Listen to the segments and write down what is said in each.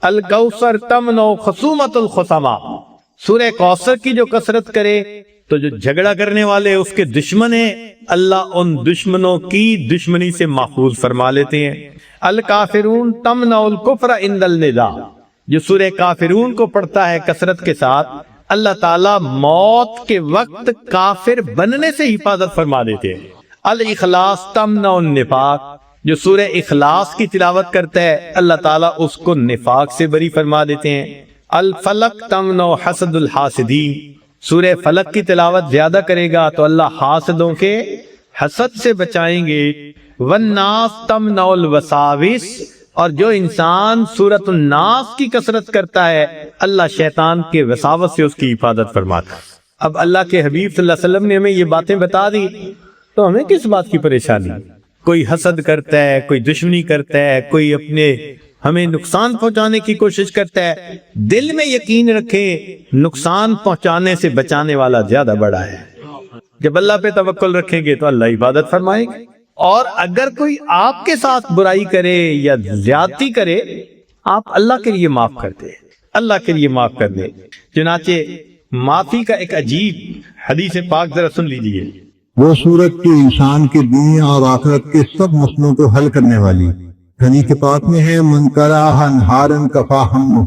الکوثر تمنع خصومت الخصما، سورہ کوثر کی جو کثرت کرے تو جو جھگڑا کرنے والے اس کے دشمن ہیں، اللہ ان دشمنوں کی دشمنی سے محفوظ فرما لیتے ہیں۔ الکافرون تمنع الکفر عند النداء، جو سورہ کافرون کو پڑھتا ہے کثرت کے ساتھ، اللہ تعالیٰ موت کے وقت کافر بننے سے حفاظت فرما دیتے ہیں۔ الاخلاص تمنع النفاق، جو سورہ اخلاص کی تلاوت کرتا ہے اللہ تعالیٰ اس کو نفاق سے بری فرما دیتے ہیں۔ الفلق تمنع حسد الحاسدین، سورہ فلق کی تلاوت زیادہ کرے گا تو اللہ حاسدوں کے حسد سے بچائیں گے۔ والناس تمنع الوساوس، اور جو انسان سورۃ الناس کی کثرت کرتا ہے اللہ شیطان کے وساوس سے اس کی حفاظت فرماتا ہے۔ اب اللہ کے حبیب صلی اللہ علیہ وسلم نے ہمیں یہ باتیں بتا دی تو ہمیں کس بات کی پریشانی؟ کوئی حسد کرتا ہے، کوئی دشمنی کرتا ہے، کوئی اپنے ہمیں نقصان پہنچانے کی کوشش کرتا ہے، دل میں یقین رکھیں نقصان پہنچانے سے بچانے والا زیادہ بڑا ہے۔ جب اللہ پہ توکل رکھیں گے تو اللہ عبادت فرمائے گا، اور اگر کوئی آپ کے ساتھ برائی کرے یا زیادتی کرے آپ اللہ کے لیے معاف کر دیں، اللہ کے لیے معاف کر دیں۔ چنانچہ معافی کا ایک عجیب حدیث پاک ذرا سن لیجئے۔ وہ صورت جو انسان کے دنیا اور آخرت کے سب مسئلوں کو حل کرنے والی، حدیث پاک میں ہے من قرأ نہارا کفا ہمہ،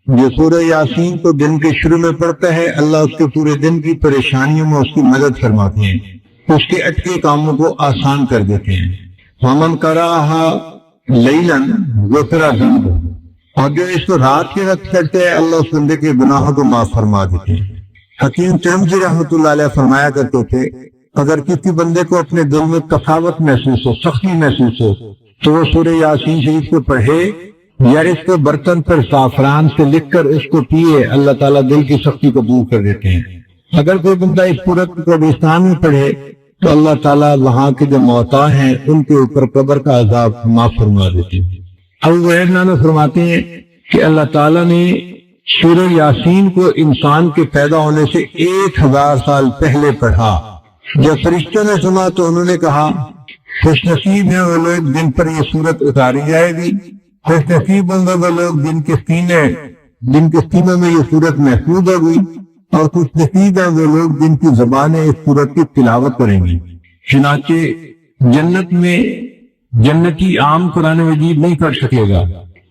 جو سورہ یاسین کو دن کے شروع میں پڑھتا ہے اللہ اس کے پورے دن کی پریشانیوں میں اس کی مدد فرماتے ہیں، اس کے اٹکے کاموں کو آسان کر دیتے ہیں۔ ومن قرأ لیلا غفر ذنبہ، اور جو اس کو رات کے وقت پڑھتا ہے اللہ اس بندے کے گناہوں کو معاف فرما دیتے ہیں۔ حکیم ترمذی رحمۃ اللہ علیہ فرمایا کرتے تھے اگر کسی بندے کو اپنے دل میں کفاوت محسوس ہو، سختی محسوس ہو، تو وہ سورہ یاسین شریف کو پڑھے یا اس کو برتن پر زعفران سے لکھ کر اس کو پیے، اللہ تعالیٰ دل کی سختی کو دور کر دیتے ہیں۔ اگر کوئی بندہ اس سورت کو قبرستان میں پڑھے تو اللہ تعالیٰ وہاں کے جو موتا ہیں ان کے اوپر قبر کا عذاب معاف فرما دیتے ہیں۔ ابو ہریرہ فرماتے ہیں کہ اللہ تعالیٰ نے سورہ یاسین کو انسان کے پیدا ہونے سے 1000 سال پہلے پڑھا۔ جب فرشتوں نے سنا تو انہوں نے کہا خوش نصیب ہیں وہ لوگ جن پر یہ صورت اتاری جائے گی، خوش نصیب ہوں گے وہ لوگ جن کے سینوں میں یہ صورت محفوظ ہوگی، اور خوش نصیب ہیں وہ لوگ جن کی زبانیں اس صورت کی تلاوت کریں گی۔ چنانچہ جنت میں جنتی عام قرآن مجید نہیں پڑھ سکے گا،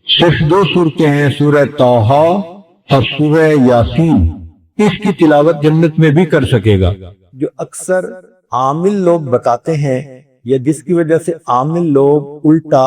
صرف 2 صورتیں ہیں، سورہ طٰہٰ اور سورہ یاسین، اس کی تلاوت جنت میں بھی کر سکے گا۔ جو اکثر عامل لوگ بتاتے ہیں یا جس کی وجہ سے عامل لوگ الٹا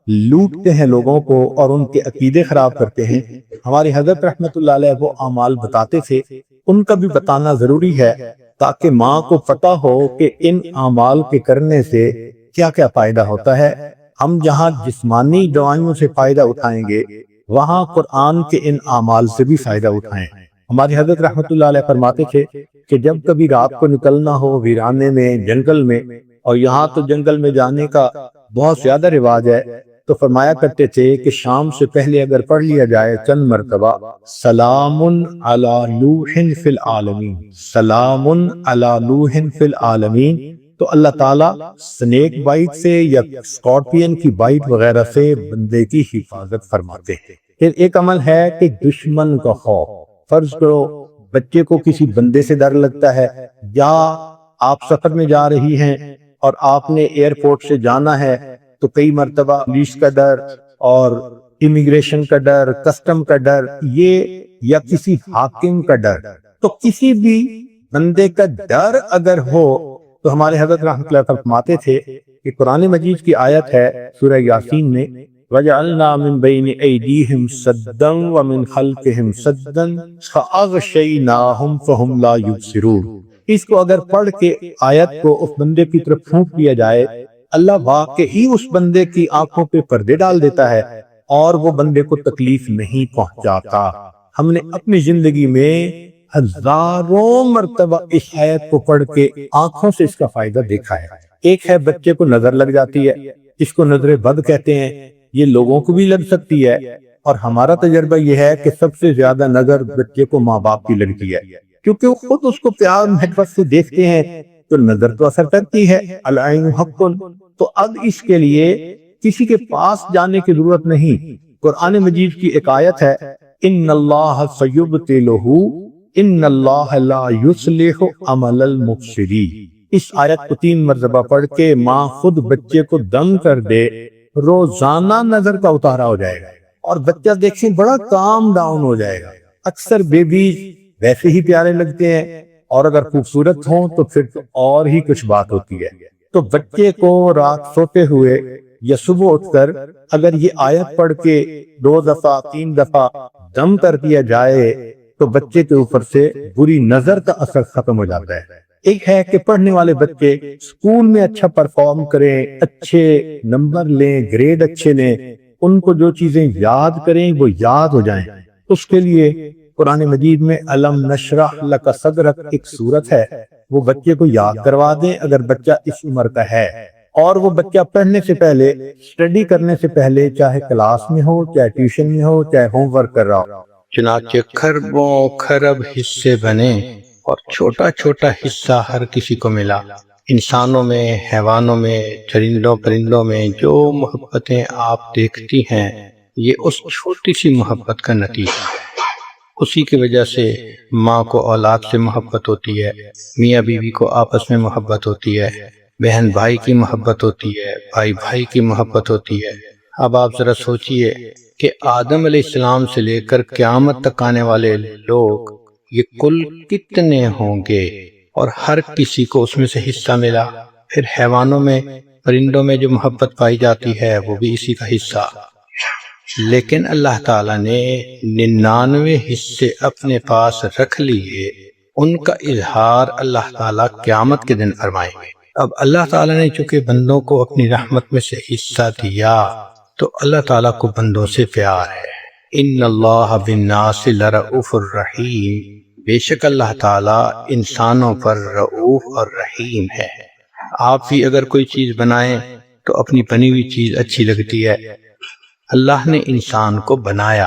لوٹتے ہیں لوگوں کو اور ان کے عقیدے خراب کرتے ہیں، ہمارے حضرت رحمت اللہ علیہ وہ اعمال بتاتے تھے، ان کا بھی بتانا ضروری ہے تاکہ ماں کو پتہ ہو کہ ان اعمال کے کرنے سے کیا کیا فائدہ ہوتا ہے۔ ہم جہاں جسمانی دوائیوں سے فائدہ اٹھائیں گے وہاں قرآن کے ان اعمال سے بھی فائدہ اٹھائیں۔ ہمارے حضرت رحمت اللہ علیہ فرماتے تھے کہ جب کبھی رات کو نکلنا ہو ویرانے میں، جنگل میں، اور یہاں تو جنگل میں جانے کا بہت زیادہ رواج ہے، تو فرمایا کرتے تھے کہ شام سے پہلے اگر پڑھ لیا جائے چند مرتبہ سلام علی نوح فی العالمین، سلام علی نوح فی العالمین، تو اللہ تعالیٰ سنیک بائٹ سے یا اسکارپین کی بائٹ وغیرہ سے بندے کی حفاظت فرماتے ہیں۔ پھر ایک عمل ہے کہ دشمن کا خوف، فرض کرو بچے کو کسی بندے سے ڈر لگتا ہے، یا آپ سفر میں جا رہی ہیں اور آپ نے ایئرپورٹ سے جانا ہے تو کئی مرتبہ پولیس کا ڈر اور امیگریشن کا ڈر، کسٹم کا ڈر، یہ یا کسی حاکم کا ڈر، تو کسی بھی بندے کا ڈر اگر ہو تو ہمارے حضرت رحمۃ اللہ فرماتے تھے کہ قرآن مجید کی آیت ہے سورہ یاسین میں وَجَعَلْنَا مِن بَيْنِ أَيْدِيهِمْ سَدًّا وَمِنْ خَلْفِهِمْ سَدًّا فَأَغْشَيْنَاهُمْ فَهُمْ لَا يُبْصِرُونَ۔ اس کو اگر پڑھ کے آیت کو اس بندے کی طرف پھونک دیا جائے، اللہ واقعی اس بندے کی آنکھوں پہ پردے ڈال دیتا ہے اور وہ بندے کو تکلیف نہیں پہنچاتا۔ ہم نے اپنی زندگی میں ہزاروں مرتبہ اس آیت کو پڑھ کے آنکھوں سے اس کا فائدہ دیکھا ہے۔ ایک ہے بچے کو نظر لگ جاتی ہے، اس کو نظر بد کہتے ہیں، یہ لوگوں کو بھی لگ سکتی ہے، اور ہمارا تجربہ یہ ہے کہ سب سے زیادہ نظر بچے کو ماں باپ کی لگتی ہے، کیونکہ وہ خود اس کو پیار محبت سے دیکھتے ہیں تو نظر تو اثر کرتی ہے، العین حق۔ تو اب اس کے لیے کسی کے پاس جانے کی ضرورت نہیں، قرآن مجید کی ایک آیت ہے، ان اللہ سیبطلہ ان اللہ لا یصلح عمل المفسدین۔ اس آیت کو 3 مرتبہ پڑھ کے ماں خود بچے کو دم کر دے، روزانہ نظر کا اتارا ہو جائے گا، اور بچہ دیکھیں بڑا کام ڈاؤن ہو جائے گا۔ اکثر بیبیز ویسے ہی پیارے لگتے ہیں، اور اگر خوبصورت ہوں تو پھر تو اور ہی کچھ بات ہوتی ہے۔ تو بچے کو رات سوتے ہوئے یا صبح اٹھ کر اگر یہ آیت پڑھ کے 2 دفعہ 3 دفعہ دم کر دیا جائے تو بچے کے اوپر سے بری نظر کا اثر ختم ہو جاتا ہے۔ ایک ہے کہ پڑھنے والے بچے اسکول میں اچھا پرفارم کریں، اچھے نمبر لیں، گریڈ اچھے لیں، ان کو جو چیزیں یاد کریں وہ یاد ہو جائیں۔ اس کے لیے قرآن مجید میں الم نشرح لک صدرک ایک سورت ہے، وہ بچے کو یاد کروا دیں اگر بچہ اس عمر کا ہے، اور وہ بچہ پڑھنے سے پہلے، اسٹڈی کرنے سے پہلے، چاہے کلاس میں ہو، چاہے ٹیوشن میں ہو، چاہے ہوم ورک کر رہا ہو، چنانچہ کھربوں کھرب حصے بنے اور چھوٹا چھوٹا حصہ ہر کسی کو ملا۔ انسانوں میں، حیوانوں میں، چرندوں پرندوں میں جو محبتیں آپ دیکھتی ہیں یہ اس چھوٹی سی محبت کا نتیجہ ہے۔ اسی کی وجہ سے ماں کو اولاد سے محبت ہوتی ہے، میاں بیوی کو آپس میں محبت ہوتی ہے، بہن بھائی کی محبت ہوتی ہے، بھائی بھائی کی محبت ہوتی ہے۔ اب آپ ذرا سوچئے کہ آدم علیہ السلام سے لے کر قیامت تک آنے والے لوگ یہ کل کتنے ہوں گے، اور ہر کسی کو اس میں سے حصہ ملا۔ پھر حیوانوں میں، پرندوں میں جو محبت پائی جاتی ہے وہ بھی اسی کا حصہ۔ لیکن اللہ تعالیٰ نے 99 حصے اپنے پاس رکھ لیے، ان کا اظہار اللہ تعالیٰ قیامت کے دن فرمائیں گے۔ اب اللہ تعالیٰ نے چونکہ بندوں کو اپنی رحمت میں سے حصہ دیا تو اللہ تعالیٰ کو بندوں سے پیار ہے۔ ان اللہ بالناس لرؤوف الرحیم، بے شک اللہ تعالیٰ انسانوں پر رؤوف اور رحیم ہے۔ آپ بھی اگر کوئی چیز بنائیں تو اپنی بنی ہوئی چیز اچھی لگتی ہے۔ اللہ نے انسان کو بنایا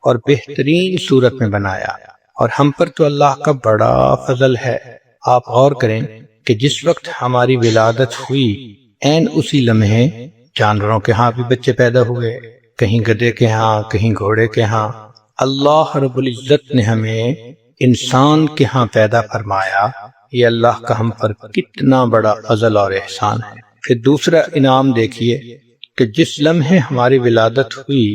اور بہترین صورت میں بنایا، اور ہم پر تو اللہ کا بڑا فضل ہے۔ آپ غور کریں کہ جس وقت ہماری ولادت ہوئی عین اسی لمحے جانوروں کے ہاں بھی بچے پیدا ہوئے، کہیں گدھے کے ہاں، کہیں گھوڑے کے ہاں۔ اللہ رب العزت نے ہمیں انسان کے ہاں پیدا فرمایا، یہ اللہ کا ہم پر کتنا بڑا فضل اور احسان ہے۔ پھر دوسرا انعام دیکھیے کہ جس لمحے ہماری ولادت ہوئی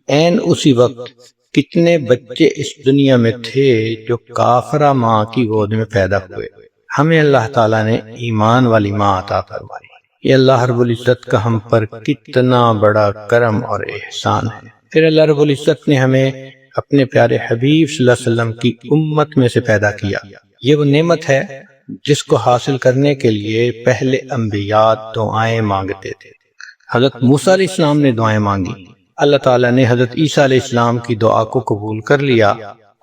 عین اسی وقت کتنے بچے اس دنیا میں تھے جو کافرہ ماں کی گود میں پیدا ہوئے۔ ہمیں اللہ تعالیٰ نے ایمان والی ماں عطا فرمائی۔ یہ اللہ رب العزت کا ہم پر کتنا بڑا کرم اور احسان ہے۔ پھر اللہ رب العزت نے ہمیں اپنے پیارے حبیب صلی اللہ علیہ وسلم کی امت میں سے پیدا کیا۔ یہ وہ نعمت ہے جس کو حاصل کرنے کے لیے پہلے انبیاء دعائیں مانگتے تھے۔ حضرت موسیٰ علیہ السلام نے دعائیں مانگی، اللہ تعالیٰ نے حضرت عیسیٰ علیہ السلام کی دعا کو قبول کر لیا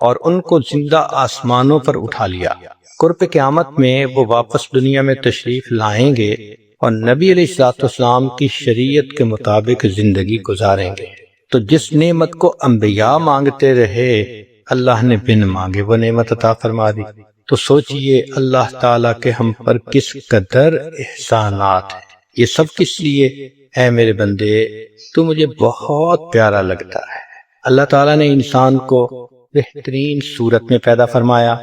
اور ان کو زندہ آسمانوں پر اٹھا لیا۔ قرب قیامت میں وہ واپس دنیا میں تشریف لائیں گے اور نبی علیہ السلام کی شریعت کے مطابق زندگی گزاریں گے۔ تو جس نعمت کو انبیاء مانگتے رہے اللہ نے بن مانگے وہ نعمت عطا فرما دی۔ تو سوچئے اللہ تعالیٰ کے ہم پر کس قدر احسانات ہیں۔ یہ سب کس لیے؟ اے میرے بندے تو مجھے بہت پیارا لگتا ہے۔ اللہ تعالیٰ نے انسان کو بہترین صورت میں پیدا فرمایا۔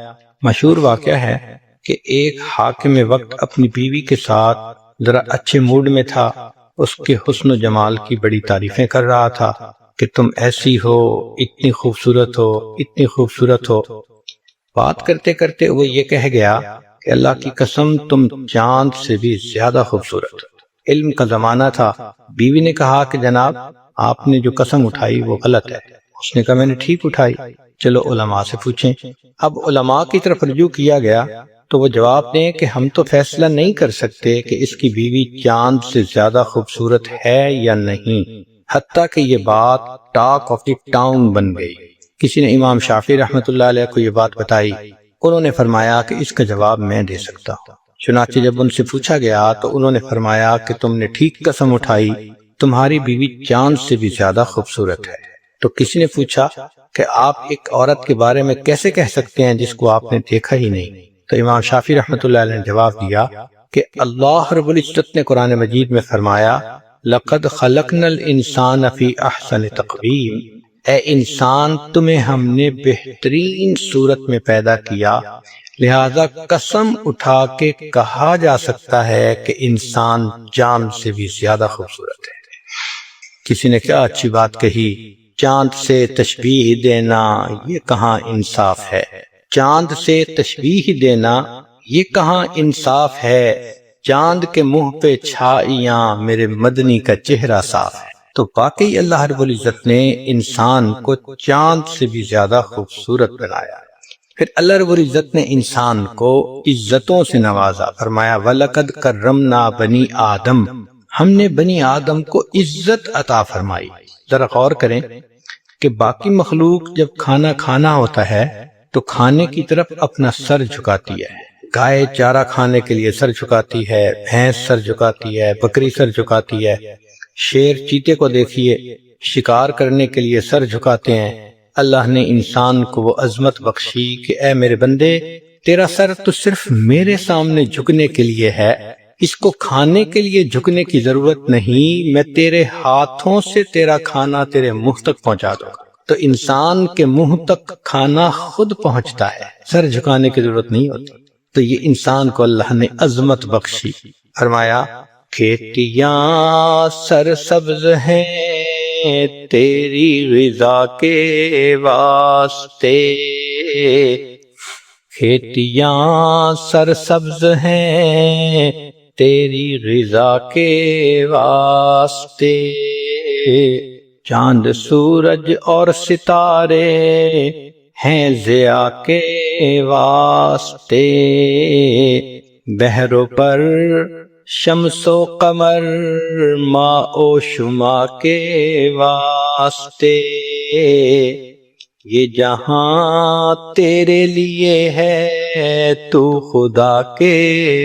مشہور واقعہ ہے کہ ایک حاکم وقت اپنی بیوی کے ساتھ ذرا اچھے موڈ میں تھا، اس کے حسن و جمال کی بڑی تعریفیں کر رہا تھا کہ تم ایسی ہو، اتنی خوبصورت ہو، اتنی خوبصورت ہو۔ بات کرتے کرتے وہ یہ کہہ گیا کہ اللہ کی قسم تم چاند سے بھی زیادہ خوبصورت۔ علم کا زمانہ تھا، بیوی نے کہا کہ جناب آپ نے جو قسم اٹھائی وہ غلط ہے۔ اس نے کہا میں نے ٹھیک اٹھائی، چلو علماء سے پوچھیں۔ اب علماء کی طرف رجوع کیا گیا تو وہ جواب دیں کہ ہم تو فیصلہ نہیں کر سکتے کہ اس کی بیوی چاند سے زیادہ خوبصورت ہے یا نہیں، حتیٰ کہ یہ بات ٹاک آف دی ٹاؤن بن گئی۔ کسی نے امام شافعی رحمۃ اللہ علیہ کو یہ بات بتائی، انہوں نے فرمایا کہ اس کا جواب میں دے سکتا ہوں۔ چنانچہ جب ان سے پوچھا گیا تو انہوں نے فرمایا کہ تم نے ٹھیک قسم اٹھائی، تمہاری بیوی چاند سے بھی زیادہ خوبصورت ہے۔ تو کسی نے پوچھا کہ آپ ایک عورت کے بارے میں کیسے کہہ سکتے ہیں جس کو آپ نے دیکھا ہی نہیں؟ تو امام شافعی رحمۃ اللہ علیہ نے جواب دیا کہ اللہ رب العزت نے قرآن مجید میں فرمایا لقد خلقنا الانسان فی احسن تقویم، اے انسان تمہیں ہم نے بہترین صورت میں پیدا کیا، لہذا قسم اٹھا کے کہا جا سکتا ہے کہ انسان چاند سے بھی زیادہ خوبصورت ہے۔ کسی نے کیا اچھی بات کہی، چاند سے تشبیہ دینا یہ کہاں انصاف ہے، چاند سے تشبیہ دینا یہ کہاں انصاف ہے، چاند کے منہ پہ چھائیاں میرے مدنی کا چہرہ صاف ہے۔ تو واقعی اللہ رب العزت نے انسان کو چاند سے بھی زیادہ خوبصورت بنایا۔ پھر اللہ رب العزت نے انسان کو عزتوں سے نوازا، فرمایا وَلَقَدْ كَرَّمْنَا بَنِي آدم، ہم نے بنی آدم کو عزت عطا فرمائی۔ ذرا غور کریں کہ باقی مخلوق جب کھانا کھانا ہوتا ہے تو کھانے کی طرف اپنا سر جھکاتی ہے، گائے چارہ کھانے کے لیے سر جھکاتی ہے، بھینس سر جھکاتی ہے، بکری سر جھکاتی ہے، شیر چیتے کو دیکھیے شکار کرنے کے لیے سر جھکاتے ہیں۔ اللہ نے انسان کو وہ عظمت بخشی کہ اے میرے بندے، تیرا سر تو صرف میرے سامنے جھکنے کے لیے ہے، اس کو کھانے کے لیے جھکنے کی ضرورت نہیں، میں تیرے ہاتھوں سے تیرا کھانا تیرے منہ تک پہنچا دوں گا۔ تو انسان کے منہ تک کھانا خود پہنچتا ہے، سر جھکانے کی ضرورت نہیں ہوتی۔ تو یہ انسان کو اللہ نے عظمت بخشی، فرمایا کھیتیاں سرسبز ہیں تیری غذا کے واسطے، کھیتیاں سرسبز ہیں تیری غذا کے واسطے، چاند سورج اور ستارے ہیں ضیاء کے واسطے، بحروں پر شمس و قمر ماء و شما کے واسطے، یہ جہاں تیرے لیے ہے تو خدا کے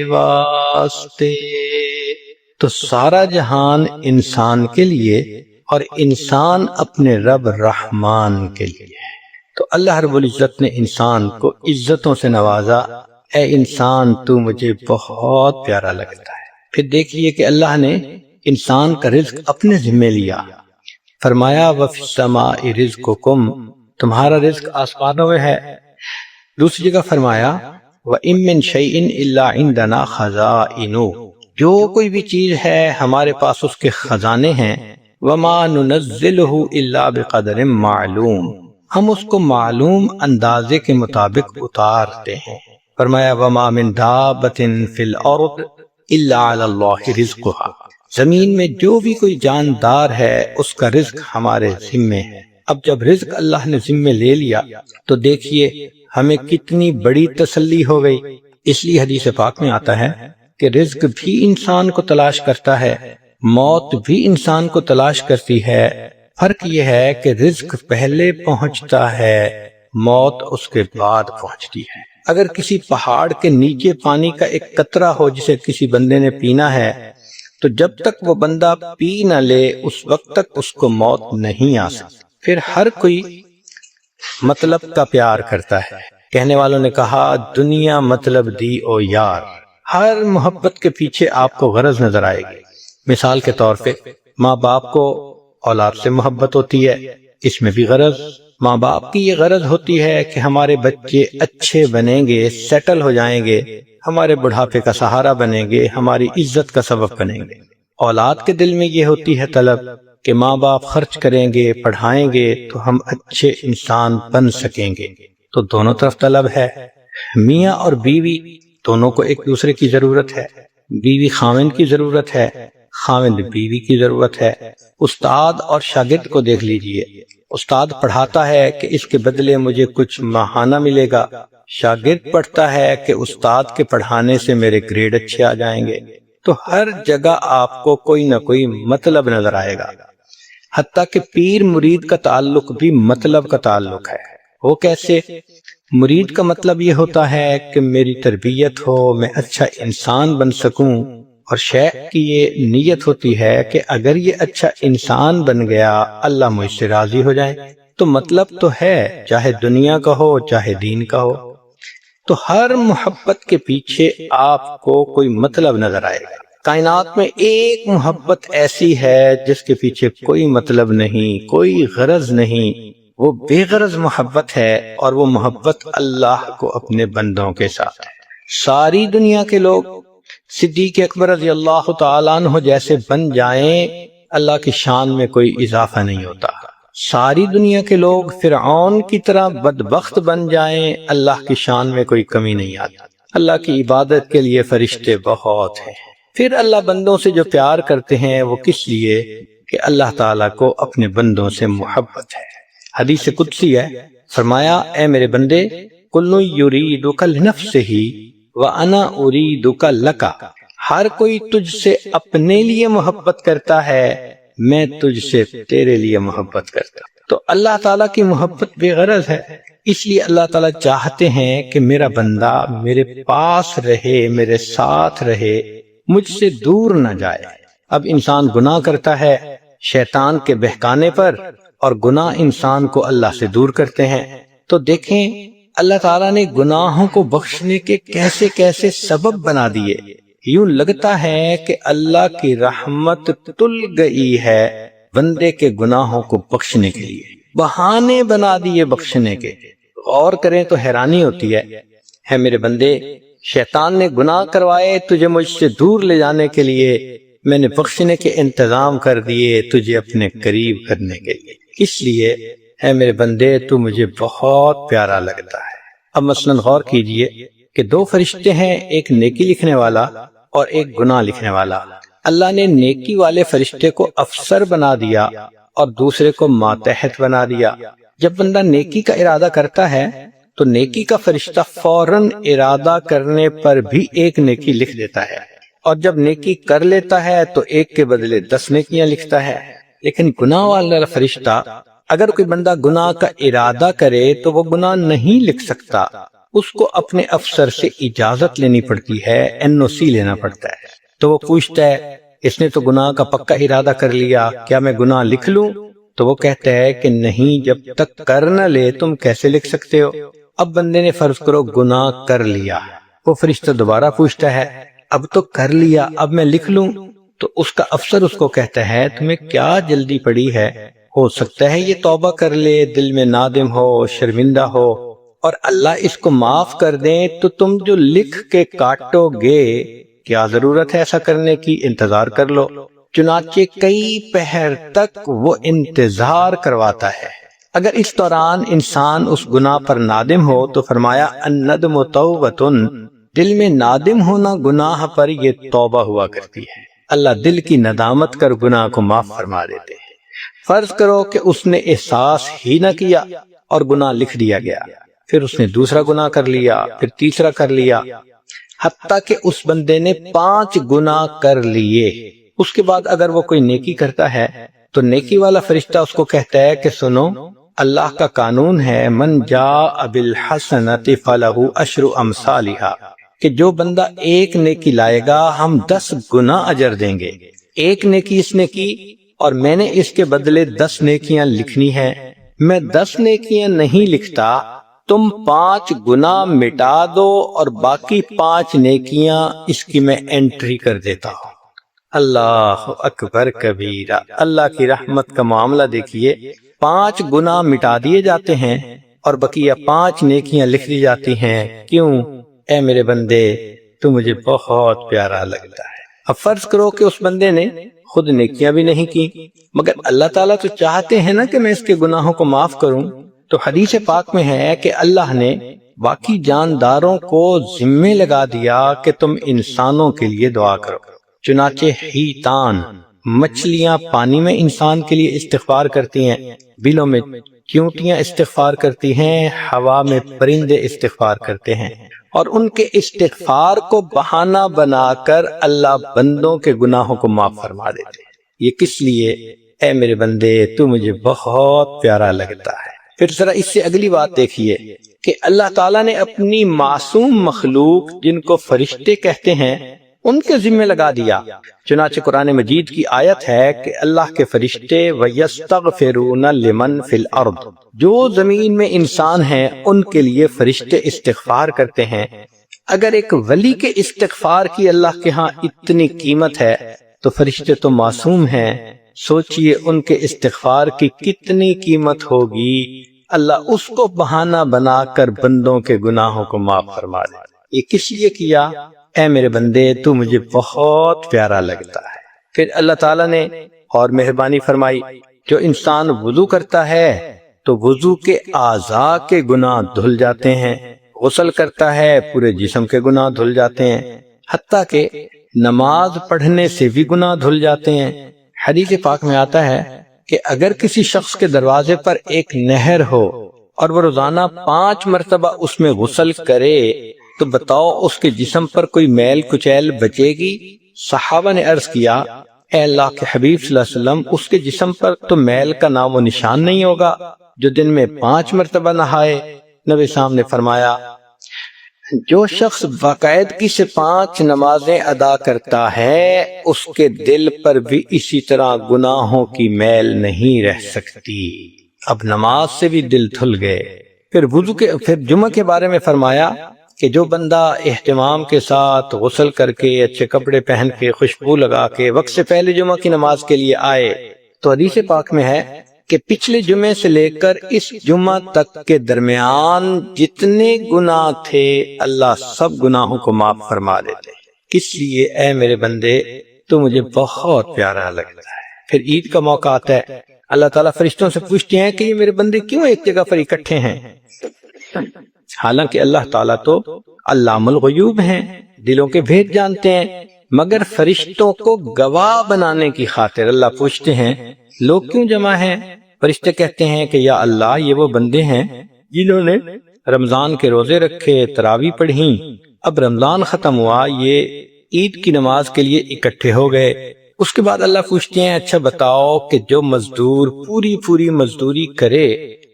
واسطے۔ تو سارا جہان انسان کے لیے اور انسان اپنے رب رحمان کے لیے ہے۔ تو اللہ رب العزت نے انسان کو عزتوں سے نوازا، اے انسان تو مجھے بہت پیارا لگتا ہے۔ پھر دیکھیے کہ اللہ نے انسان کا رزق اپنے ذمہ لیا، فرمایا وَفِي السَّمَاءِ رِزْقُكُمْ، تمہارا رزق آسمانوں میں ہے۔ دوسری جگہ فرمایا وَإِن مِّن شَيْءٍ إِلَّا عِندَنَا خَزَائِنُهُ، جو کوئی بھی چیز ہے ہمارے پاس اس کے خزانے ہیں، وَمَا نُنَزِّلُهُ إِلَّا بِقَدْرٍ مَّعْلُومٍ، ہم اس کو معلوم اندازے کے مطابق اتارتے ہیں۔ فرمایا وَمَا مِن دَابَّةٍ فِي الْأَرْضِ إِلَّا عَلَى اللَّهِ رِزْقُهَا، زمین میں جو بھی کوئی جاندار ہے اس کا رزق ہمارے ذمے ہے۔ اب جب رزق اللہ نے ذمے لے لیا تو دیکھیے ہمیں کتنی بڑی تسلی ہو گئی۔ اس لیے حدیث پاک میں آتا ہے کہ رزق بھی انسان کو تلاش کرتا ہے، موت بھی انسان کو تلاش کرتی ہے، فرق یہ ہے کہ رزق پہلے پہنچتا ہے، موت اس کے بعد پہنچتی ہے۔ اگر کسی پہاڑ کے نیچے پانی کا ایک قطرہ ہو جسے کسی بندے نے پینا ہے تو جب تک وہ بندہ پی نہ لے اس وقت تک اس کو موت نہیں آ سکتی۔ پھر ہر کوئی مطلب کا پیار کرتا ہے، کہنے والوں نے کہا دنیا مطلب دی او یار، ہر محبت کے پیچھے آپ کو غرض نظر آئے گی۔ مثال کے طور پہ ماں باپ کو اولاد سے محبت ہوتی ہے، اس میں بھی غرض، ماں باپ کی یہ غرض ہوتی ہے کہ ہمارے بچے اچھے بنیں گے، سیٹل ہو جائیں گے، ہمارے بڑھاپے کا سہارا بنیں گے، ہماری عزت کا سبب بنیں گے۔ اولاد کے دل میں یہ ہوتی ہے طلب کہ ماں باپ خرچ کریں گے، پڑھائیں گے تو ہم اچھے انسان بن سکیں گے۔ تو دونوں طرف طلب ہے۔ میاں اور بیوی دونوں کو ایک دوسرے کی ضرورت ہے، بیوی خاوند کی ضرورت ہے، خاوند بیوی کی ضرورت ہے۔ استاد اور شاگرد کو دیکھ لیجئے، استاد پڑھاتا ہے کہ اس کے بدلے مجھے کچھ ماہانہ ملے گا، شاگرد پڑھتا ہے کہ استاد کے پڑھانے سے میرے گریڈ اچھے آ جائیں گے۔ تو ہر جگہ آپ کو کوئی نہ کوئی مطلب نظر آئے گا، حتیٰ کہ پیر مرید کا تعلق بھی مطلب کا تعلق ہے۔ وہ کیسے؟ مرید کا مطلب یہ ہوتا ہے کہ میری تربیت ہو، میں اچھا انسان بن سکوں، اور شیخ کی یہ نیت ہوتی ہے کہ اگر یہ اچھا انسان بن گیا اللہ مجھ سے راضی ہو جائے۔ تو مطلب تو ہے، چاہے دنیا کا ہو چاہے دین کا ہو۔ تو ہر محبت کے پیچھے آپ کو کوئی مطلب نظر آئے گا۔ کائنات میں ایک محبت ایسی ہے جس کے پیچھے کوئی مطلب نہیں، کوئی غرض نہیں، وہ بے غرض محبت ہے، اور وہ محبت اللہ کو اپنے بندوں کے ساتھ ہے۔ ساری دنیا کے لوگ صدیق اکبر رضی اللہ تعالیٰ عنہ جیسے بن جائیں، اللہ کی شان میں کوئی اضافہ نہیں ہوتا۔ ساری دنیا کے لوگ فرعون کی طرح بدبخت بن جائیں، اللہ کی شان میں کوئی کمی نہیں آتی۔ اللہ کی عبادت کے لیے فرشتے بہت ہیں۔ پھر اللہ بندوں سے جو پیار کرتے ہیں وہ کس لیے؟ کہ اللہ تعالیٰ کو اپنے بندوں سے محبت ہے۔ حدیث قدسی ہے، فرمایا اے میرے بندے، کل یریدک لنفسہ وانا اریدک لک، ہر کوئی تجھ سے اپنے لیے محبت کرتا ہے، میں تجھ سے تیرے لیے محبت کرتا ہوں۔ تو اللہ تعالیٰ کی محبت بے غرض ہے، اس لیے اللہ تعالیٰ چاہتے ہیں کہ میرا بندہ میرے پاس رہے، میرے ساتھ رہے، مجھ سے دور نہ جائے۔ اب انسان گناہ کرتا ہے شیطان کے بہکانے پر، اور گناہ انسان کو اللہ سے دور کرتے ہیں۔ تو دیکھیں اللہ تعالیٰ نے گناہوں کو بخشنے کے کیسے کیسے سبب بنا دیے۔ یوں لگتا ہے کہ اللہ کی رحمت تل گئی ہے بندے کے گناہوں کو بخشنے کے لیے، بہانے بنا دیے بخشنے کے۔ غور کریں تو حیرانی ہوتی ہے میرے بندے، شیطان نے گناہ کروائے تجھے مجھ سے دور لے جانے کے لیے، میں نے بخشنے کے انتظام کر دیے تجھے اپنے قریب کرنے کے لیے۔ اس لیے اے میرے بندے تو مجھے بہت پیارا لگتا ہے۔ اب مثلا غور کیجئے کہ دو فرشتے ہیں، ایک نیکی لکھنے والا اور ایک گناہ لکھنے والا۔ اللہ نے نیکی والے فرشتے کو افسر بنا دیا اور دوسرے کو ماتحت بنا دیا۔ جب بندہ نیکی کا ارادہ کرتا ہے تو نیکی کا فرشتہ فوراً ارادہ کرنے پر بھی ایک نیکی لکھ دیتا ہے، اور جب نیکی کر لیتا ہے تو ایک کے بدلے 10 نیکیاں لکھتا ہے۔ لیکن گناہ والا فرشتہ اگر کوئی بندہ گناہ کا ارادہ کرے تو وہ گناہ نہیں لکھ سکتا، اس کو اپنے افسر سے اجازت لینی پڑتی ہے، NOC لینا پڑتا ہے۔ تو وہ پوچھتا ہے اس نے تو گناہ کا پکا ارادہ کر لیا، کیا میں گناہ لکھ لوں؟ تو وہ کہتا ہے کہ نہیں، جب تک کر نہ لے تم کیسے لکھ سکتے ہو؟ اب بندے نے فرض کرو گناہ کر لیا، وہ فرشتہ دوبارہ پوچھتا ہے اب تو کر لیا، اب میں لکھ لوں؟ تو اس کا افسر اس کو کہتا ہے تمہیں کیا جلدی پڑی ہے، ہو سکتا ہے یہ توبہ کر لے، دل میں نادم ہو، شرمندہ ہو، اور اللہ اس کو معاف کر دیں تو تم جو لکھ کے کاٹو گے، کیا ضرورت ہے ایسا کرنے کی، انتظار کر لو۔ چنانچہ کئی پہر تک وہ انتظار کرواتا ہے۔ اگر اس دوران انسان اس گناہ پر نادم ہو تو فرمایا الندم توبۃ، دل میں نادم ہونا گناہ پر یہ توبہ ہوا کرتی ہے۔ اللہ دل کی ندامت کر گناہ کو معاف فرما دیتے ہیں۔ فرض کرو کہ اس نے احساس ہی نہ کیا اور گناہ لکھ دیا گیا، پھر اس نے دوسرا گناہ کر لیا، پھر تیسرا کر لیا، حتیٰ کہ اس بندے نے 5 گناہ کر لیے۔ اس کے بعد اگر وہ کوئی نیکی کرتا ہے تو نیکی والا فرشتہ اس کو کہتا ہے کہ سنو، اللہ کا قانون ہے من جاء بالحسنۃ فلہ 10 امثالھا، کہ جو بندہ ایک نیکی لائے گا ہم 10 گنا اجر دیں گے۔ ایک نیکی اس نے کی اور میں نے اس کے بدلے 10 نیکیاں لکھنی ہیں، میں 10 نیکیاں نہیں لکھتا، تم 5 گنا مٹا دو اور باقی 5 نیکیاں اس کی میں انٹری کر دیتا ہوں۔ اللہ اکبر کبیرہ، اللہ کی رحمت کا معاملہ دیکھیے، 5 گناہ مٹا دیے جاتے ہیں اور بقیہ 5 نیکیاں لکھ دی جاتی ہیں۔ کیوں؟ اے میرے بندے تو مجھے بہت پیارا لگتا ہے۔ اب فرض کرو کہ اس بندے نے خود نیکیاں بھی نہیں کی، مگر اللہ تعالیٰ تو چاہتے ہیں نا کہ میں اس کے گناہوں کو معاف کروں۔ تو حدیث پاک میں ہے کہ اللہ نے باقی جانداروں کو ذمہ لگا دیا کہ تم انسانوں کے لیے دعا کرو۔ چنانچہ حیتان، مچھلیاں پانی میں انسان کے لیے استغفار کرتی ہیں، بلوں میں چیونٹیاں استغفار کرتی ہیں، ہوا میں پرندے استغفار کرتے ہیں، اور ان کے استغفار کو بہانہ بنا کر اللہ بندوں کے گناہوں کو معاف فرما دیتے ہیں۔ یہ کس لیے؟ اے میرے بندے تو مجھے بہت پیارا لگتا ہے۔ پھر ذرا اس سے اگلی بات دیکھیے کہ اللہ تعالیٰ نے اپنی معصوم مخلوق جن کو فرشتے کہتے ہیں ان کے ذمہ لگا دیا۔ چنانچہ قرآن مجید کی آیت ہے کہ اللہ کے فرشتے وَيَسْتَغْفِرُونَ لِمَنْ فِي الْأَرْضِ، جو زمین میں انسان ہیں ان کے لیے فرشتے استغفار کرتے ہیں۔ اگر ایک ولی کے استغفار کی اللہ کے ہاں اتنی قیمت ہے تو فرشتے تو معصوم ہیں، سوچئے ان کے استغفار کی کتنی قیمت ہوگی۔ اللہ اس کو بہانہ بنا کر بندوں کے گناہوں کو معاف فرما دے۔ یہ کس لیے کیا؟ اے میرے بندے تو مجھے بہت پیارا لگتا ہے۔ پھر اللہ تعالیٰ نے اور مہربانی فرمائی، جو انسان وضو کرتا ہے تو وضو کے اعضاء کے گناہ دھل جاتے ہیں، غسل کرتا ہے پورے جسم کے گناہ دھل جاتے ہیں، حتیٰ کہ نماز پڑھنے سے بھی گناہ دھل جاتے ہیں۔ حدیث پاک میں آتا ہے کہ اگر کسی شخص کے دروازے پر ایک نہر ہو اور وہ روزانہ 5 مرتبہ اس میں غسل کرے تو بتاؤ اس کے جسم پر کوئی میل کچیل بچے گی؟ صحابہ نے عرض کیا، اے اللہ کے حبیب صلی اللہ علیہ وسلم، اس کے جسم پر تو میل کا نام و نشان نہیں ہوگا جو دن میں 5 مرتبہ نہائے۔ نبی صاحب نے فرمایا، جو شخص باقاعدگی سے 5 نمازیں ادا کرتا ہے اس کے دل پر بھی اسی طرح گناہوں کی میل نہیں رہ سکتی۔ اب نماز سے بھی دل دھل گئے۔ پھر جمعہ کے بارے میں فرمایا کہ جو بندہ اہتمام کے ساتھ غسل کر کے اچھے کپڑے پہن کے خوشبو لگا کے وقت سے پہلے جمعہ کی نماز کے لیے آئے تو حدیث پاک میں ہے کہ پچھلے جمعے سے لے کر اس جمعہ تک کے درمیان جتنے گناہ تھے اللہ سب گناہوں کو معاف فرما دیتے۔ کس لیے؟ اے میرے بندے تو مجھے بہت پیارا لگتا ہے۔ پھر عید کا موقع آتا ہے، اللہ تعالیٰ فرشتوں سے پوچھتے ہیں کہ یہ میرے بندے کیوں ایک جگہ پر اکٹھے ہیں؟ حالانکہ اللہ تعالیٰ تو علام الغیوب ہیں، دلوں کے بھید جانتے ہیں، مگر فرشتوں کو گواہ بنانے کی خاطر اللہ پوچھتے ہیں لوگ کیوں جمع ہیں؟ فرشتے کہتے ہیں کہ یا اللہ یہ وہ بندے ہیں جنہوں نے رمضان کے روزے رکھے، تراویح پڑھی، اب رمضان ختم ہوا، یہ عید کی نماز کے لیے اکٹھے ہو گئے۔ اس کے بعد اللہ پوچھتے ہیں اچھا بتاؤ کہ جو مزدور پوری مزدوری کرے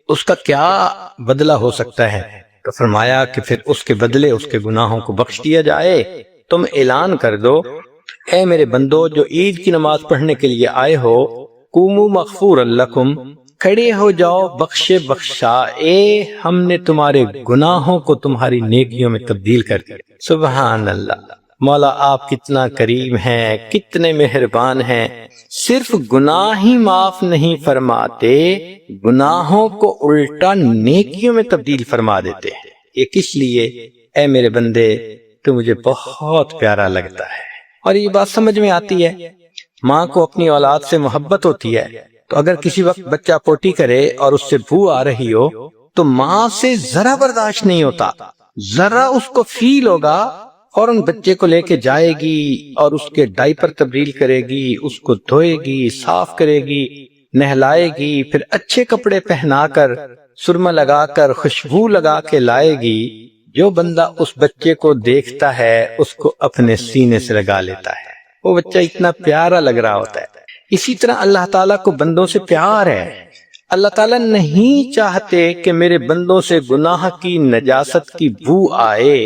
اس کا کیا بدلہ ہو سکتا ہے؟ تو فرمایا کہ پھر اس کے بدلے اس کے گناہوں کو بخش دیا جائے۔ تم اعلان کر دو، اے میرے بندو جو عید کی نماز پڑھنے کے لیے آئے ہو، قوموا مغفورا لکم، کھڑے ہو جاؤ بخشائے ہم نے تمہارے گناہوں کو تمہاری نیکیوں میں تبدیل کر دیا۔ سبحان اللہ، مولا آپ کتنا کریم ہیں، کتنے مہربان ہیں، صرف گناہ ہی معاف نہیں فرماتے، گناہوں کو الٹا نیکیوں میں تبدیل فرما دیتے ہیں۔ یہ کس لیے؟ اے میرے بندے تو مجھے بہت پیارا لگتا ہے۔ اور یہ بات سمجھ میں آتی ہے، ماں کو اپنی اولاد سے محبت ہوتی ہے، تو اگر کسی وقت بچہ پوٹی کرے اور اس سے بو آ رہی ہو تو ماں سے ذرا برداشت نہیں ہوتا، ذرا اس کو فیل ہوگا، فوراً بچے کو لے کے جائے گی اور اس کے ڈائپر تبدیل کرے گی، اس کو دھوئے گی، صاف کرے گی، نہلائے گی، پھر اچھے کپڑے پہنا کر، سرما لگا کر، خوشبو لگا کے لائے گی۔ جو بندہ اس بچے کو دیکھتا ہے اس کو اپنے سینے سے لگا لیتا ہے، وہ بچہ اتنا پیارا لگ رہا ہوتا ہے۔ اسی طرح اللہ تعالیٰ کو بندوں سے پیار ہے۔ اللہ تعالیٰ نہیں چاہتے کہ میرے بندوں سے گناہ کی نجاست کی بو آئے،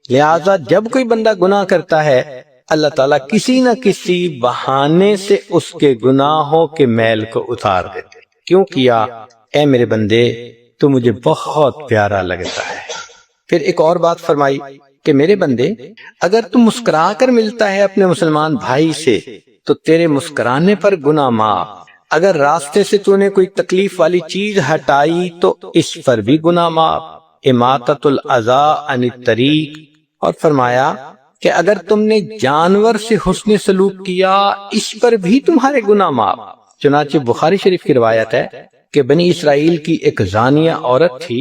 لہذا جب کوئی بندہ گناہ کرتا ہے اللہ تعالیٰ کسی نہ کسی بہانے سے اس کے گناہوں کے میل کو اتار دیتے۔ کیوں کیا؟ اے میرے بندے تو مجھے بہت پیارا لگتا ہے۔ پھر ایک اور بات فرمائی کہ میرے بندے اگر تم مسکرا کر ملتا ہے اپنے مسلمان بھائی سے تو تیرے مسکرانے پر گناہ معاف، اگر راستے سے تو نے کوئی تکلیف والی چیز ہٹائی تو اس پر بھی گناہ معاف، اماطۃ الاذی عن الطریق۔ اور فرمایا کہ اگر تم نے جانور سے حسن سلوک کیا اس پر بھی تمہارے گناہ معاف۔ چنانچہ بخاری شریف کی روایت ہے کہ بنی اسرائیل کی ایک زانیہ عورت تھی،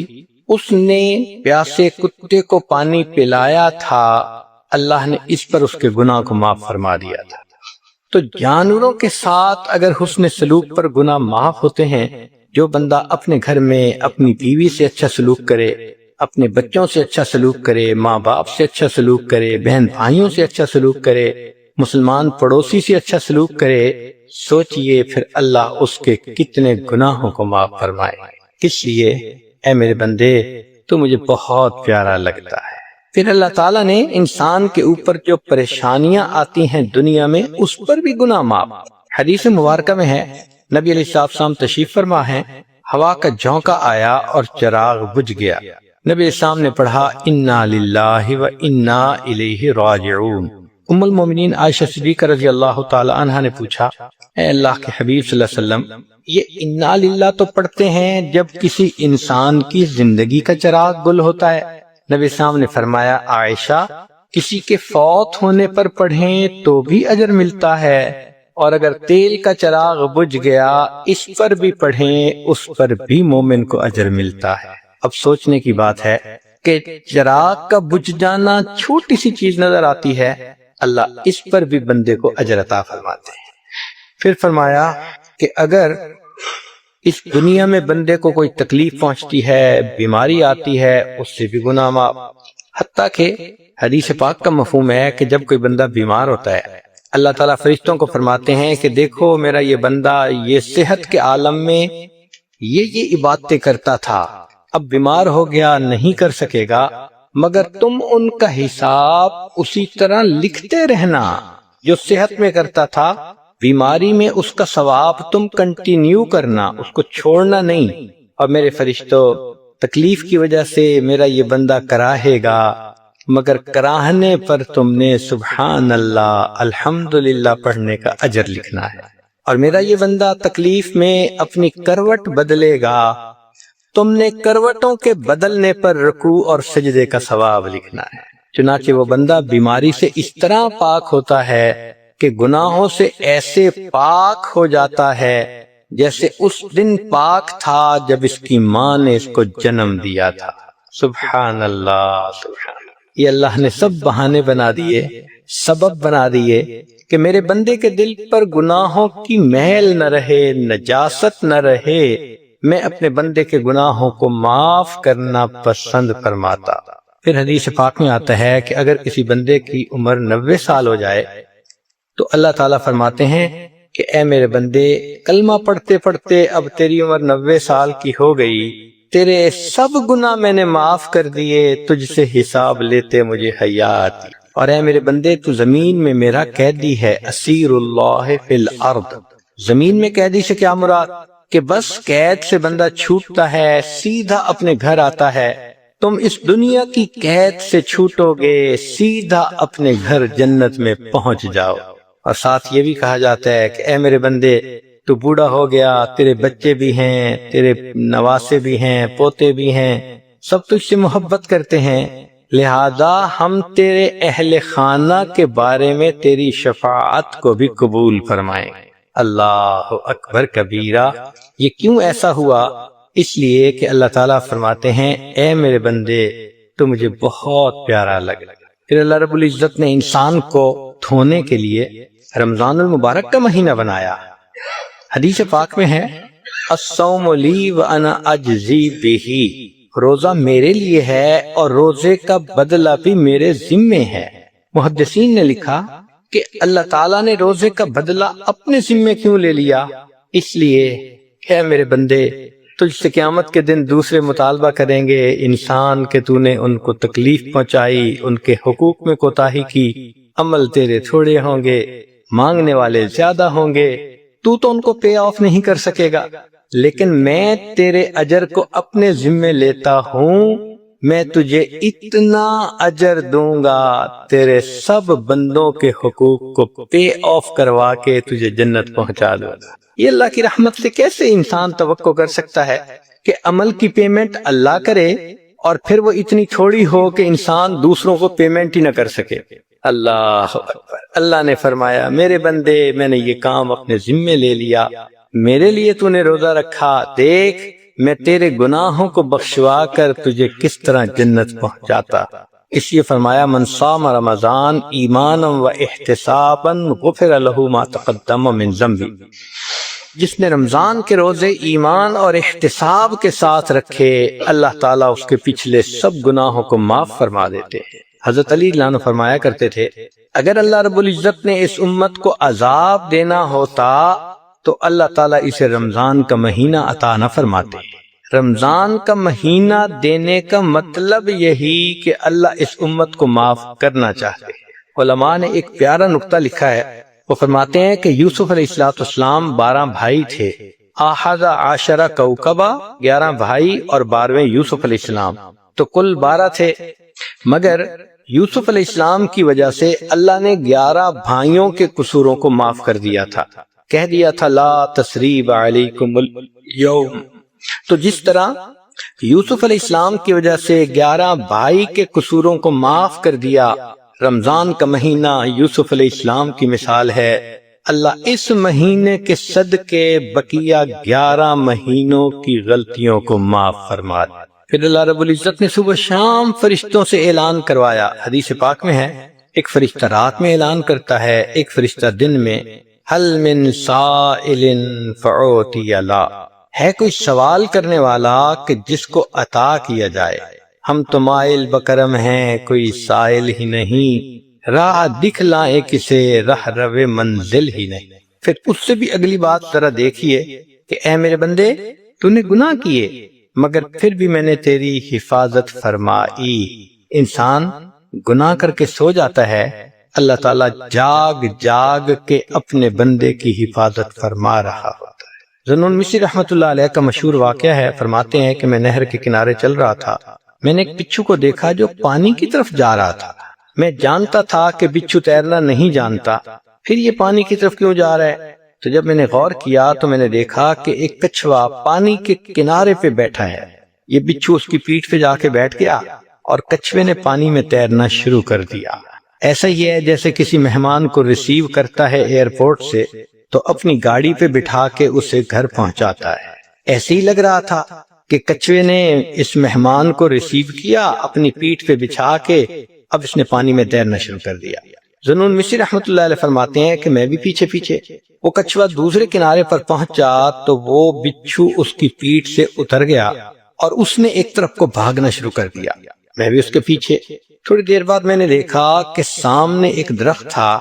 اس نے پیاسے کتے کو پانی پلایا تھا، اللہ نے اس پر اس کے گناہ کو معاف فرما دیا تھا۔ تو جانوروں کے ساتھ اگر حسن سلوک پر گناہ معاف ہوتے ہیں، جو بندہ اپنے گھر میں اپنی بیوی سے اچھا سلوک کرے، اپنے بچوں سے اچھا سلوک کرے، ماں باپ سے اچھا سلوک کرے، بہن بھائیوں سے اچھا سلوک کرے، مسلمان پڑوسی سے اچھا سلوک کرے، سوچئے پھر اللہ اس کے کتنے گناہوں کو معاف فرمائے۔ کس لیے؟ اے میرے بندے تو مجھے بہت پیارا لگتا ہے۔ پھر اللہ تعالیٰ نے انسان کے اوپر جو پریشانیاں آتی ہیں دنیا میں اس پر بھی گناہ معاف۔ حدیث مبارکہ میں ہے، نبی علیہ السلام تشریف فرما ہے، ہوا کا جھونکا آیا اور چراغ بجھ گیا، نبی اسلام نے پڑھا انا للہ و انا الیہ راجعون۔ ام المومنین عائشہ صدیقہ رضی اللہ تعالی عنہا نے پوچھا اے اللہ کے حبیب صلی اللہ علیہ وسلم، یہ انا للہ تو پڑھتے ہیں جب کسی انسان کی زندگی کا چراغ گل ہوتا ہے؟ نبی اسلام نے فرمایا عائشہ، کسی کے فوت ہونے پر پڑھیں تو بھی اجر ملتا ہے، اور اگر تیل کا چراغ بجھ گیا اس پر بھی پڑھیں اس پر بھی مومن کو اجر ملتا ہے۔ اب سوچنے کی بات ہے کہ چراغ کا بجھ جانا چھوٹی سی چیز نظر آتی ہے، اللہ اس پر بھی بندے کو اجر عطا فرماتے ہیں۔ پھر فرمایا کہ اگر اس دنیا میں بندے کو کوئی تکلیف پہنچتی ہے، بیماری آتی ہے، اس سے بھی گناہ معاف۔ حتیٰ کہ حدیث پاک کا مفہوم ہے کہ جب کوئی بندہ بیمار ہوتا ہے، اللہ تعالیٰ فرشتوں کو فرماتے ہیں کہ دیکھو میرا یہ بندہ یہ صحت کے عالم میں یہ عبادتیں کرتا تھا، اب بیمار ہو گیا نہیں کر سکے گا، مگر تم ان کا حساب اسی طرح لکھتے رہنا جو صحت میں کرتا تھا، بیماری میں اس کا ثواب تم کنٹینیو کرنا، اس کو چھوڑنا نہیں۔ اور میرے فرشتوں تکلیف کی وجہ سے میرا یہ بندہ کراہے گا، مگر کراہنے پر تم نے سبحان اللہ الحمدللہ پڑھنے کا اجر لکھنا ہے، اور میرا یہ بندہ تکلیف میں اپنی کروٹ بدلے گا، تم نے کروٹوں کے بدلنے پر رکوع اور سجدے کا ثواب لکھنا ہے۔ چنانچہ وہ بندہ بیماری سے اس طرح پاک ہوتا ہے کہ گناہوں سے ایسے پاک ہو جاتا ہے جیسے اس دن پاک تھا جب اس کی ماں نے اس کو جنم دیا تھا۔ سبحان اللہ، سبحان اللہ۔ یہ اللہ نے سب بہانے بنا دیے، سبب بنا دیے کہ میرے بندے کے دل پر گناہوں کی میل نہ رہے، نجاست نہ رہے، میں اپنے بندے کے گناہوں کو معاف کرنا پسند فرماتا۔ پھر حدیث پاک میں آتا ہے کہ اگر کسی بندے کی عمر 90 سال ہو جائے تو اللہ تعالیٰ فرماتے ہیں کہ اے میرے بندے، کلمہ پڑھتے پڑھتے اب تیری عمر 90 سال کی ہو گئی، تیرے سب گناہ میں نے معاف کر دیے، تجھ سے حساب لیتے مجھے حیات۔ اور اے میرے بندے، تو زمین میں میرا قیدی ہے، اسیر اللہ فی الارض۔ زمین میں قیدی سے کیا مراد؟ کہ بس قید سے بندہ چھوٹتا ہے، سیدھا اپنے گھر آتا ہے۔ تم اس دنیا کی قید سے چھوٹو گے، سیدھا اپنے گھر جنت میں پہنچ جاؤ۔ اور ساتھ یہ بھی کہا جاتا ہے کہ اے میرے بندے، تو بوڑھا ہو گیا، تیرے بچے بھی ہیں، تیرے نواسے بھی ہیں، پوتے بھی ہیں، سب تجھ سے محبت کرتے ہیں، لہذا ہم تیرے اہل خانہ کے بارے میں تیری شفاعت کو بھی قبول فرمائیں۔ اللہ اکبر کبیرہ۔ یہ کیوں ایسا ہوا؟ اس لیے کہ اللہ تعالیٰ فرماتے ہیں اے میرے بندے تو مجھے بہت پیارا لگا۔ پھر اللہ رب العزت نے انسان کو دھونے کے لیے رمضان المبارک کا مہینہ بنایا۔ حدیث پاک میں ہے الصوم لی وانا اجزی بہ، روزہ میرے لیے ہے اور روزے کا بدلہ بھی میرے ذمے ہے۔ محدثین نے لکھا کہ اللہ تعالیٰ نے روزے کا بدلہ اپنے ذمے کیوں لے لیا؟ اس لیے اے میرے بندے، تجھ سے قیامت کے دن دوسرے مطالبہ کریں گے انسان کہ تو نے ان کو تکلیف پہنچائی، ان کے حقوق میں کوتاہی کی، عمل تیرے تھوڑے ہوں گے، مانگنے والے زیادہ ہوں گے، تو ان کو پے آف نہیں کر سکے گا، لیکن میں تیرے اجر کو اپنے ذمے لیتا ہوں، میں تجھے اتنا اجر دوں گا، تیرے سب بندوں کے حقوق کو پے آف کروا کے تجھے جنت پہنچا دوں گا۔ یہ اللہ کی رحمت سے کیسے انسان توقع کر سکتا ہے کہ عمل کی پیمنٹ اللہ کرے اور پھر وہ اتنی تھوڑی ہو کہ انسان دوسروں کو پیمنٹ ہی نہ کر سکے؟ اللہ اکبر۔ اللہ نے فرمایا میرے بندے، میں نے یہ کام اپنے ذمے لے لیا، میرے لیے تو نے روزہ رکھا، دیکھ میں تیرے گناہوں کو بخشوا کر تجھے کس طرح جنت پہنچاتا۔ اس لیے فرمایا من صام رمضان ایمانا و احتسابا غفر له ما تقدم من ذنبہ، جس نے رمضان کے روزے ایمان اور احتساب کے ساتھ رکھے اللہ تعالیٰ اس کے پچھلے سب گناہوں کو معاف فرما دیتے ہیں۔ حضرت علی رضی اللہ عنہ فرمایا کرتے تھے اگر اللہ رب العزت نے اس امت کو عذاب دینا ہوتا تو اللہ تعالیٰ اسے رمضان کا مہینہ عطا نہ فرماتے۔ رمضان کا مہینہ دینے کا مطلب یہی کہ اللہ اس امت کو معاف کرنا چاہتے۔ علماء نے ایک پیارا نقطہ لکھا ہے، وہ فرماتے ہیں کہ یوسف علیہ السلام 12 بھائی تھے، آحد عاشرہ کوکبہ 11 بھائی اور 12ویں یوسف علیہ السلام، تو کل 12 تھے، مگر یوسف علیہ السلام کی وجہ سے اللہ نے 11 بھائیوں کے قصوروں کو معاف کر دیا تھا، کہہ دیا تھا لا تثریب علیکم اليوم۔ تو جس طرح یوسف علیہ السلام کی وجہ سے 11 بھائی کے قصوروں کو معاف کر دیا، رمضان کا مہینہ یوسف علیہ السلام کی مثال ہے۔ اللہ اس مہینے کے صدقے بقیہ 11 مہینوں کی غلطیوں کو معاف فرما دے۔ پھر اللہ رب العزت نے صبح شام فرشتوں سے اعلان کروایا، حدیث پاک میں ہے ایک فرشتہ رات میں اعلان کرتا ہے، ایک فرشتہ دن میں، حل من سائل فعوتی لا، ہے کوئی سوال کرنے والا کہ جس کو عطا کیا جائے۔ ہم تو مائل بکرم ہیں، کوئی سائل ہی نہیں، راہ دکھلائے کسے، رہ رو منزل ہی نہیں۔ پھر اس سے بھی اگلی بات ذرا دیکھیے کہ اے میرے بندے تو نے گناہ کیے مگر پھر بھی میں نے تیری حفاظت فرمائی۔ انسان گناہ کر کے سو جاتا ہے، اللہ تعالیٰ جاگ جاگ کے اپنے بندے کی حفاظت فرما رہا ہوتا ہے۔ ذو مصری رحمۃ اللہ علیہ کا مشہور واقعہ ہے، فرماتے ہیں کہ میں نہر کے کنارے چل رہا تھا، میں نے ایک بچھو کو دیکھا جو پانی کی طرف جا رہا تھا۔ میں جانتا تھا کہ بچھو تیرنا نہیں جانتا، پھر یہ پانی کی طرف کیوں جا رہا ہے؟ تو جب میں نے غور کیا تو میں نے دیکھا کہ ایک کچھوا پانی کے کنارے پہ بیٹھا ہے۔ یہ بچھو اس کی پیٹھ پہ جا کے بیٹھ گیا اور کچھوے نے پانی میں تیرنا شروع کر دیا۔ ایسا ہی ہے جیسے کسی مہمان کو ریسیو کرتا ہے ایئرپورٹ سے تو اپنی گاڑی پہ بٹھا کے اسے گھر پہنچاتا ہے۔ ایسے ہی لگ رہا تھا کہ کچھوے نے اس مہمان کو ریسیو کیا، اپنی پیٹھ پہ بچھا کے اب اس نے پانی میں تیرنا شروع کر دیا۔ ذو مصری رحمۃ اللہ علیہ فرماتے ہیں کہ میں بھی پیچھے پیچھے، وہ کچھوا دوسرے کنارے پر پہنچا تو وہ بچھو اس کی پیٹھ سے اتر گیا اور اس نے ایک طرف کو بھاگنا شروع کر دیا، میں بھی اس کے پیچھے۔ تھوڑی دیر بعد میں نے دیکھا کہ سامنے ایک درخت تھا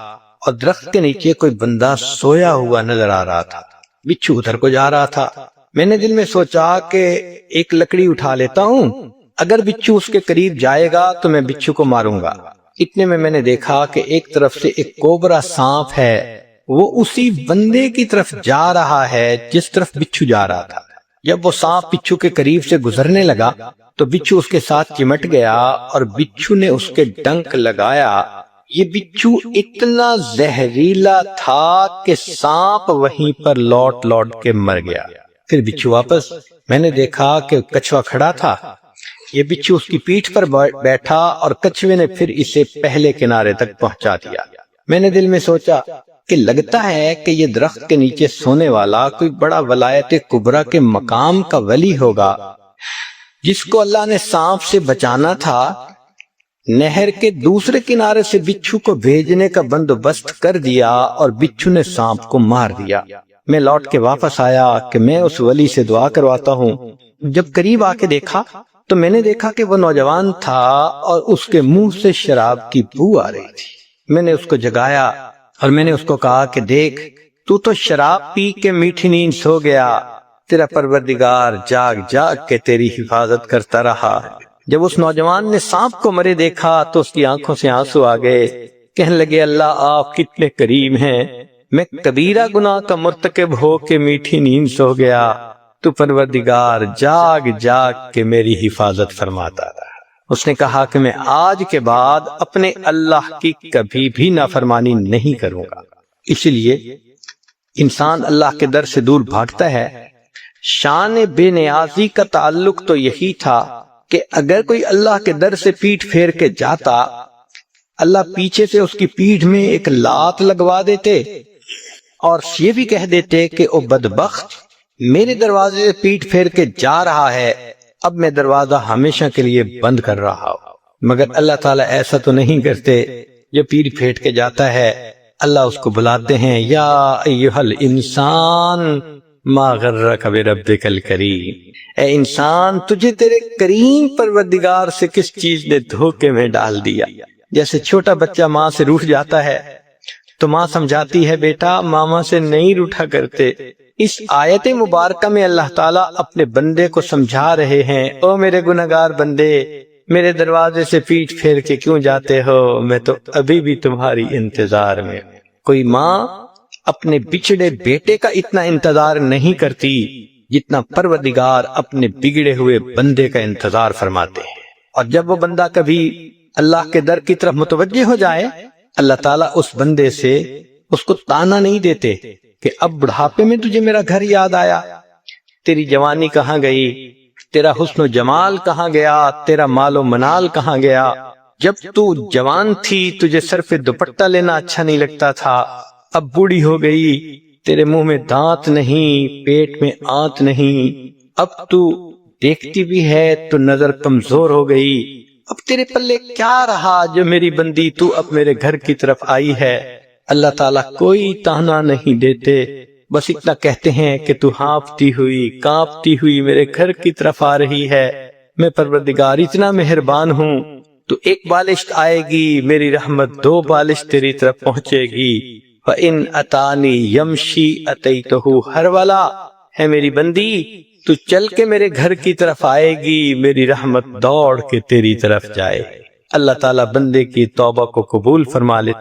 اور درخت کے نیچے کوئی بندہ سویا ہوا نظر آ رہا تھا، بچھو ادھر کو جا رہا تھا۔ میں نے دل میں سوچا کہ ایک لکڑی اٹھا لیتا ہوں، اگر بچھو اس کے قریب جائے گا تو میں بچھو کو ماروں گا۔ اتنے میں نے دیکھا کہ ایک طرف سے ایک کوبرا سانپ ہے، وہ اسی بندے کی طرف جا رہا ہے جس طرف بچھو جا رہا تھا۔ جب وہ سانپ بچھو کے قریب سے گزرنے لگا تو بچھو اس کے ساتھ چمٹ گیا اور بچھو نے اس کے ڈنک لگایا۔ یہ بچھو اتنا زہریلا تھا کہ سانپ وہیں پر لوٹ لوٹ کے مر گیا۔ پھر بچھو واپس، میں نے دیکھا کہ کچھوا کھڑا تھا، یہ بچھو اس کی پیٹھ پر بیٹھا اور کچھوے نے پھر اسے پہلے کنارے تک پہنچا دیا۔ میں نے دل میں سوچا کہ لگتا ہے کہ یہ درخت کے نیچے سونے والا کوئی بڑا ولایت کبریٰ کے مقام کا ولی ہوگا جس کو اللہ نے سانپ سے بچانا تھا۔ نہر کے دوسرے کنارے سے بچھو کو بھیجنے کا بندوبست کر دیا اور بچھو نے سانپ کو مار دیا۔ میں لوٹ کے واپس آیا کہ میں اس ولی سے دعا کرواتا ہوں۔ جب قریب آ کے دیکھا تو میں نے دیکھا کہ وہ نوجوان تھا اور اس کے منہ سے شراب کی بو آ رہی تھی۔ میں نے اس کو جگایا اور میں نے اس کو کہا کہ دیکھ، تو شراب پی کے میٹھی نیند سو گیا، تیرا پروردگار جاگ جاگ کے تیری حفاظت کرتا رہا۔ جب اس نوجوان نے سانپ کو مرے دیکھا تو اس کی آنکھوں سے آنسو آ گئے، کہنے لگے اللہ آپ کتنے کریم ہیں، میں کبیرہ گناہ کا مرتکب ہو کے میٹھی نیند سو گیا، تو پروردگار جاگ جاگ کے میری حفاظت فرماتا رہا۔ اس نے کہا کہ میں آج کے بعد اپنے اللہ کی کبھی بھی نافرمانی نہیں کروں گا۔ اسی لیے انسان اللہ کے در سے دور بھاگتا ہے۔ شان بے نیازی کا تعلق تو یہی تھا کہ اگر کوئی اللہ کے در سے پیٹھ پھیر کے جاتا، اللہ پیچھے سے اس کی پیٹھ میں ایک لات لگوا دیتے اور یہ بھی کہہ دیتے کہ او بدبخت، میرے دروازے سے پیٹھ پھیر کے جا رہا ہے، اب میں دروازہ ہمیشہ کے لیے بند کر رہا ہوں۔ مگر اللہ تعالیٰ ایسا تو نہیں کرتے، جو پیٹھ پھیر کے جاتا ہے اللہ اس کو بلاتے ہیں، یا ایھا الانسان ما غرک بربک الکریم، اے انسان تجھے تیرے کریم پروردگار سے کس چیز نے دھوکے میں ڈال دیا۔ جیسے چھوٹا بچہ ماں سے روٹھ جاتا ہے تو ماں سمجھاتی ہے بیٹا ماما سے نہیں روٹھا کرتے۔ اس آیت مبارکہ میں اللہ تعالیٰ اپنے بندے کو سمجھا رہے ہیں، او میرے گنہگار بندے، میرے دروازے سے پیٹھ پھیر کے کیوں جاتے ہو، میں تو ابھی بھی تمہاری انتظار میں۔ کوئی ماں اپنے بچھڑے بیٹے کا اتنا انتظار نہیں کرتی جتنا پروردگار اپنے بگڑے ہوئے بندے کا انتظار فرماتے ہیں۔ اور جب وہ بندہ کبھی اللہ کے در کی طرف متوجہ ہو جائے، اللہ تعالیٰ اس بندے سے اس کو تانا نہیں دیتے کہ اب بڑھاپے میں تجھے میرا گھر یاد آیا، تیری جوانی کہاں گئی، تیرا حسن و جمال کہاں گیا، تیرا مال و منال کہاں گیا، جب تو جوان تھی تجھے صرف دوپٹہ لینا اچھا نہیں لگتا تھا، اب بوڑھی ہو گئی، تیرے منہ میں دانت نہیں، پیٹ میں آنت نہیں، اب تو دیکھتی بھی ہے تو نظر کمزور ہو گئی، اب تیرے پلے کیا رہا جو میری بندی تو اب میرے گھر کی طرف آئی ہے۔ اللہ تعالیٰ کوئی تانا نہیں دیتے، بس اتنا کہتے ہیں کہ تو ہانپتی ہوئی کانپتی ہوئی میرے گھر کی طرف آ رہی ہے، میں پروردگار اتنا مہربان ہوں، تو ایک بالش آئے گی میری رحمت 2 بالش تیری طرف پہنچے گی۔ فَإِنْ أَتَانِي يَمْشِي أَتَيْتُهُ ہَرْوَلًا، ہے میری بندی تو چل کے میرے گھر کی طرف آئے گی، میری رحمت دوڑ کے تیری طرف جائے۔ اللہ تعالیٰ بندے کی توبہ کو قبول فرما لے۔